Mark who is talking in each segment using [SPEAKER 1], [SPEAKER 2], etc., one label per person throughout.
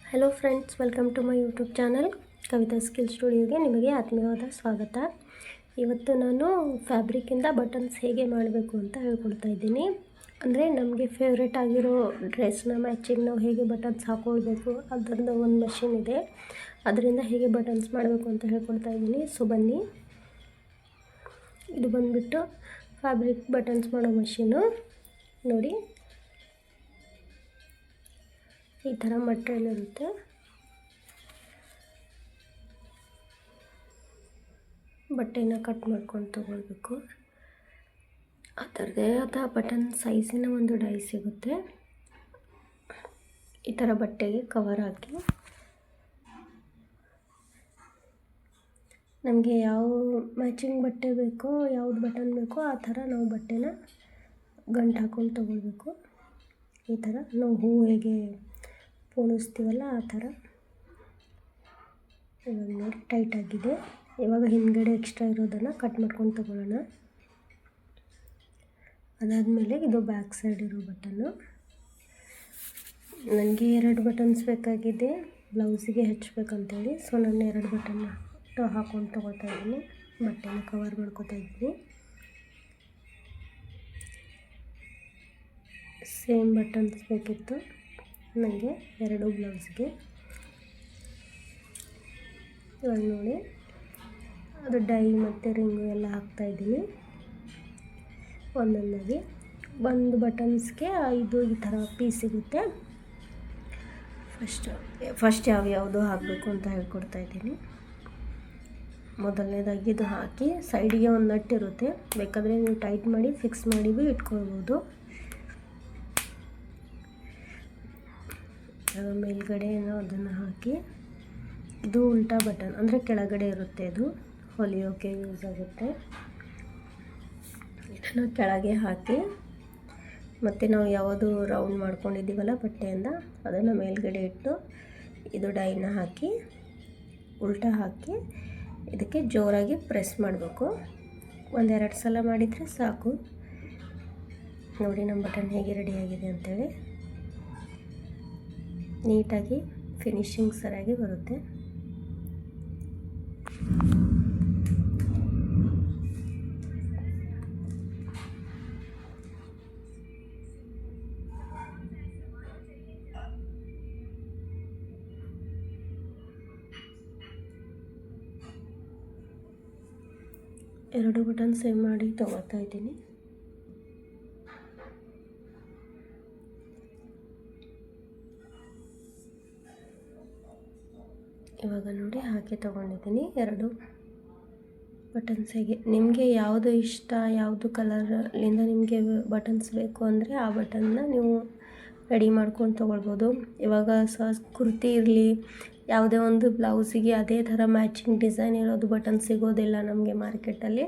[SPEAKER 1] Hello friends, welcome to my YouTube channel Kavita skill ಸ್ಟುಡಿಯೋಗೆ ನಿಮಗೆ ಆತ್ಮೀಯವಾದ ಸ್ವಾಗತ. ಇವತ್ತು ನಾನು ಫ್ಯಾಬ್ರಿಕ್ಕಿಂದ ಬಟನ್ಸ್ ಹೇಗೆ ಮಾಡಬೇಕು ಅಂತ ಹೇಳ್ಕೊಡ್ತಾ ಇದ್ದೀನಿ. ಅಂದರೆ ನಮಗೆ ಫೇವ್ರೇಟ್ ಆಗಿರೋ ಡ್ರೆಸ್ನ ಮ್ಯಾಚಿಂಗ್ ನಾವು ಹೇಗೆ ಬಟನ್ಸ್ ಹಾಕ್ಕೊಳ್ಬೇಕು ಅದರದ್ದು ಒಂದು ಮಷಿನ್ ಇದೆ. ಅದರಿಂದ ಹೇಗೆ ಬಟನ್ಸ್ ಮಾಡಬೇಕು ಅಂತ ಹೇಳ್ಕೊಡ್ತಾ ಇದ್ದೀನಿ. ಸೊ ಬನ್ನಿ, ಇದು ಬಂದುಬಿಟ್ಟು ಫ್ಯಾಬ್ರಿಕ್ ಬಟನ್ಸ್ ಮಾಡೋ ಮಷೀನು. ನೋಡಿ, ಈ ಥರ ಮಟ್ರಿಯಲ್ ಇರುತ್ತೆ. ಬಟ್ಟೆನ ಕಟ್ ಮಾಡ್ಕೊಂಡು ತೊಗೊಳ್ಬೇಕು. ಅದರದ್ದೇ ಆದ ಬಟನ್ ಸೈಜಿನ ಒಂದು ಡೈ ಸಿಗುತ್ತೆ. ಈ ಥರ ಬಟ್ಟೆಗೆ ಕವರ್ ಹಾಕಿ ನಮಗೆ ಯಾವ ಮ್ಯಾಚಿಂಗ್ ಬಟ್ಟೆ ಬೇಕೋ, ಯಾವ್ದು ಬಟನ್ ಬೇಕೋ ಆ ಥರ ನಾವು ಬಟ್ಟೆನ ಗಂಟು ಹಾಕ್ಕೊಂಡು ತೊಗೊಳ್ಬೇಕು. ಈ ಥರ ನಾವು ಹೂ ಹೇಗೆ ಪೋಣಿಸ್ತೀವಲ್ಲ ಆ ಥರ. ಇವಾಗ ನೋಡಿ ಟೈಟ್ ಆಗಿದೆ. ಇವಾಗ ಹಿಂದ್ಗಡೆ ಎಕ್ಸ್ಟ್ರಾ ಇರೋದನ್ನು ಕಟ್ ಮಾಡ್ಕೊಂಡು ತೊಗೊಳ್ಳೋಣ. ಅದಾದಮೇಲೆ ಇದು ಬ್ಯಾಕ್ ಸೈಡ್ ಇರೋ ಬಟನ್ನು. ನನಗೆ 2 ಬಟನ್ಸ್ ಬೇಕಾಗಿದೆ ಬ್ಲೌಸಿಗೆ ಹಚ್ಚಬೇಕಂತೇಳಿ. ಸೊ ನಾನು 2 ಬಟನ್ನ ಹಾಕ್ಕೊಂಡು ತೊಗೊಳ್ತಾ ಇದ್ದೀನಿ. ಬಟ್ಟೆನ ಕವರ್ ಮಾಡ್ಕೊತಾ ಇದ್ದೀನಿ. ಸೇಮ್ ಬಟನ್ಸ್ ಬೇಕಿತ್ತು ನನಗೆ 2 ಬ್ಲೌಸ್ಗೆ. ಇವಾಗ ನೋಡಿ, ಅದು ಡೈ ಮತ್ತು ರಿಂಗು ಎಲ್ಲ ಹಾಕ್ತಾಯಿದ್ದೀನಿ ಒಂದೊಂದಾಗಿ. ಒಂದು ಬಟನ್ಸ್ಗೆ 5 ಈ ಥರ ಪೀಸ್ ಸಿಗುತ್ತೆ. ಫಸ್ಟ್ ಯಾವ್ಯಾವುದು ಹಾಕಬೇಕು ಅಂತ ಹೇಳ್ಕೊಡ್ತಾ ಇದ್ದೀನಿ. ಮೊದಲನೇದಾಗಿ ಇದು ಹಾಕಿ ಸೈಡಿಗೆ ಒಂದು ನಟ್ ಇರುತ್ತೆ, ಬೇಕಾದರೆ ನೀವು ಟೈಟ್ ಮಾಡಿ ಫಿಕ್ಸ್ ಮಾಡಿ ಇಟ್ಕೊಳ್ಬೋದು. ಮೇಲ್ಗಡೆ ಅದನ್ನು ಹಾಕಿ, ಇದು ಉಲ್ಟಾ ಬಟನ್ ಅಂದರೆ ಕೆಳಗಡೆ ಇರುತ್ತೆ, ಇದು ಹೊಲಿಯೋಕೆ ಯೂಸ್ ಆಗುತ್ತೆ. ಇದನ್ನು ಕೆಳಗೆ ಹಾಕಿ ಮತ್ತು ನಾವು ಯಾವುದು ರೌಂಡ್ ಮಾಡ್ಕೊಂಡಿದ್ದೀವಲ್ಲ ಬಟ್ಟೆಯಿಂದ ಅದನ್ನು ಮೇಲ್ಗಡೆ ಇಟ್ಟು ಇದು ಡೈನ ಹಾಕಿ ಉಲ್ಟಾ ಹಾಕಿ ಇದಕ್ಕೆ ಜೋರಾಗಿ ಪ್ರೆಸ್ ಮಾಡಬೇಕು. 1-2 ಸಲ ಮಾಡಿದರೆ ಸಾಕು. ನೋಡಿ ನಮ್ಮ ಬಟನ್ ಹೇಗೆ ರೆಡಿಯಾಗಿದೆ ಅಂಥೇಳಿ. ನೀಟಾಗಿ ಫಿನಿಶಿಂಗ್ ಸರಿಯಾಗಿ ಬರುತ್ತೆ. ಎರಡು ಬಟನ್ ಸೇವ್ ಮಾಡಿ ತಗೋತಾ ಇದ್ದೀನಿ. ಇವಾಗ ನೋಡಿ ಹಾಕಿ ತೊಗೊಂಡಿದ್ದೀನಿ 2 ಬಟನ್ಸ್. ಹೇಗೆ ನಿಮಗೆ ಯಾವುದು ಇಷ್ಟ, ಯಾವುದು ಕಲರ್ಲಿಂದ ನಿಮಗೆ ಬಟನ್ಸ್ ಬೇಕು ಅಂದರೆ ಆ ಬಟನ್ನ ನೀವು ರೆಡಿ ಮಾಡ್ಕೊಂಡು ತೊಗೊಳ್ಬೋದು. ಇವಾಗ ಕುರ್ತಿ ಇರಲಿ, ಯಾವುದೇ ಒಂದು ಬ್ಲೌಸಿಗೆ ಅದೇ ಥರ ಮ್ಯಾಚಿಂಗ್ ಡಿಸೈನ್ ಇರೋದು ಬಟನ್ ಸಿಗೋದಿಲ್ಲ ನಮಗೆ ಮಾರ್ಕೆಟಲ್ಲಿ.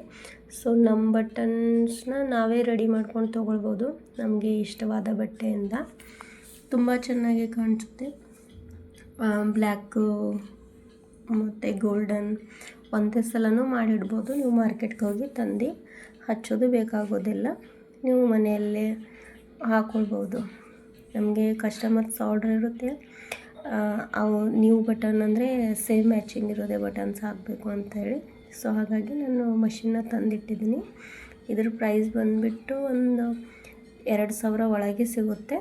[SPEAKER 1] ಸೊ ನಮ್ಮ ಬಟನ್ಸ್ನ ನಾವೇ ರೆಡಿ ಮಾಡ್ಕೊಂಡು ತೊಗೊಳ್ಬೋದು ನಮಗೆ ಇಷ್ಟವಾದ ಬಟ್ಟೆಯಿಂದ. ತುಂಬ ಚೆನ್ನಾಗಿ ಕಾಣಿಸುತ್ತೆ. ಬ್ಲ್ಯಾಕು ಮತ್ತು ಗೋಲ್ಡನ್ ಒಂದೇ ಸಲನೂ ಮಾಡಿಡ್ಬೋದು. ನೀವು ಮಾರ್ಕೆಟ್ಗೆ ಹೋಗಿ ತಂದು ಹಚ್ಚೋದು ಬೇಕಾಗೋದಿಲ್ಲ, ನೀವು ಮನೆಯಲ್ಲೇ ಹಾಕ್ಕೊಳ್ಬೋದು. ನಮಗೆ ಕಸ್ಟಮರ್ಸ್ ಆರ್ಡ್ರ್ ಇರುತ್ತೆ, ಅವು ನ್ಯೂ ಬಟನ್ ಅಂದರೆ ಸೇಮ್ ಮ್ಯಾಚಿಂಗ್ ಇರೋದೇ ಬಟನ್ಸ್ ಹಾಕಬೇಕು ಅಂಥೇಳಿ. ಸೊ ಹಾಗಾಗಿ ನಾನು ಮಷಿನ್ನ ತಂದಿಟ್ಟಿದ್ದೀನಿ. ಇದ್ರ ಪ್ರೈಸ್ ಬಂದುಬಿಟ್ಟು ಒಂದು 2000 ಒಳಗೆ ಸಿಗುತ್ತೆ.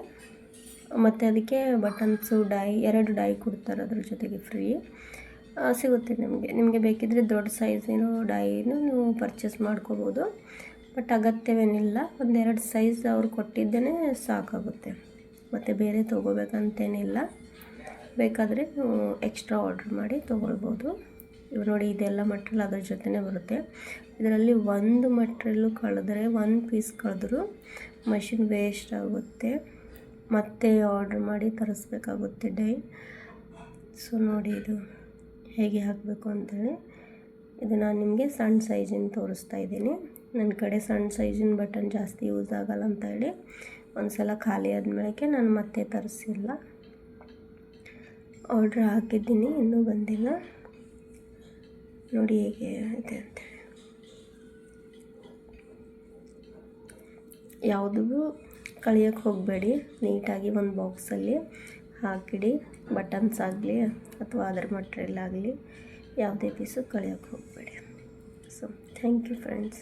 [SPEAKER 1] ಮತ್ತು ಅದಕ್ಕೆ ಬಟನ್ಸು ಡೈ 2 ಡೈ ಕೊಡ್ತಾರೆ, ಅದ್ರ ಜೊತೆಗೆ ಫ್ರೀ ಸಿಗುತ್ತೆ. ನಿಮಗೆ ಬೇಕಿದ್ದರೆ ದೊಡ್ಡ ಸೈಜಿನ ಡೈನು ನೀವು ಪರ್ಚೇಸ್ ಮಾಡ್ಕೋಬೋದು. ಬಟ್ ಅಗತ್ಯವೇನಿಲ್ಲ, 1-2 ಸೈಜ್ ಅವ್ರು ಕೊಟ್ಟಿದ್ದೇ ಸಾಕಾಗುತ್ತೆ. ಮತ್ತು ಬೇರೆ ತೊಗೋಬೇಕಂತೇನಿಲ್ಲ, ಬೇಕಾದರೆ ನೀವು ಎಕ್ಸ್ಟ್ರಾ ಆರ್ಡ್ರ್ ಮಾಡಿ ತೊಗೊಳ್ಬೋದು. ಇವಾಗ ನೋಡಿ, ಇದೆಲ್ಲ ಮಟ್ರಿಯಲ್ ಅದ್ರ ಜೊತೆನೇ ಬರುತ್ತೆ. ಇದರಲ್ಲಿ ಒಂದು ಮಟ್ರಿಯಲ್ಲು ಕಳೆದ್ರೆ, 1 ಪೀಸ್ ಕಳೆದ್ರೂ ಮಷಿನ್ ವೇಸ್ಟ್ ಆಗುತ್ತೆ. ಮತ್ತೆ ಆರ್ಡ್ರ್ ಮಾಡಿ ತರಿಸ್ಬೇಕಾಗುತ್ತೆ ಡೈ. ಸೊ ನೋಡಿ ಇದು ಹೇಗೆ ಹಾಕಬೇಕು ಅಂತೇಳಿ. ಇದು ನಾನು ನಿಮಗೆ ಸಣ್ಣ ಸೈಜಿನ ತೋರಿಸ್ತಾ ಇದ್ದೀನಿ. ನನ್ನ ಕಡೆ ಸಣ್ಣ ಸೈಜಿನ ಬಟನ್ ಜಾಸ್ತಿ ಯೂಸ್ ಆಗಲ್ಲ ಅಂತ ಹೇಳಿ ಒಂದು ಸಲ ಖಾಲಿ ಆದಮೇಲೆ ನಾನು ಮತ್ತೆ ತರಿಸಿಲ್ಲ. ಆರ್ಡ್ರ್ ಹಾಕಿದ್ದೀನಿ, ಇನ್ನೂ ಬಂದಿಲ್ಲ. ನೋಡಿ ಹೇಗೆ ಇದೆ ಅಂತೇಳಿ. ಯಾವುದೂ ಕಳಿಯೋಕ್ಕೆ ಹೋಗಬೇಡಿ. ನೀಟಾಗಿ ಒಂದು ಬಾಕ್ಸಲ್ಲಿ ಹಾಕಿಡಿ. ಬಟನ್ಸ್ ಆಗಲಿ ಅಥವಾ ಅದರ್ ಮಟ್ರಿಯಲ್ ಆಗಲಿ ಯಾವುದೇ ಪೀಸು ಕಳಿಯೋಕ್ಕೆ ಹೋಗಬೇಡಿ. So thank you friends.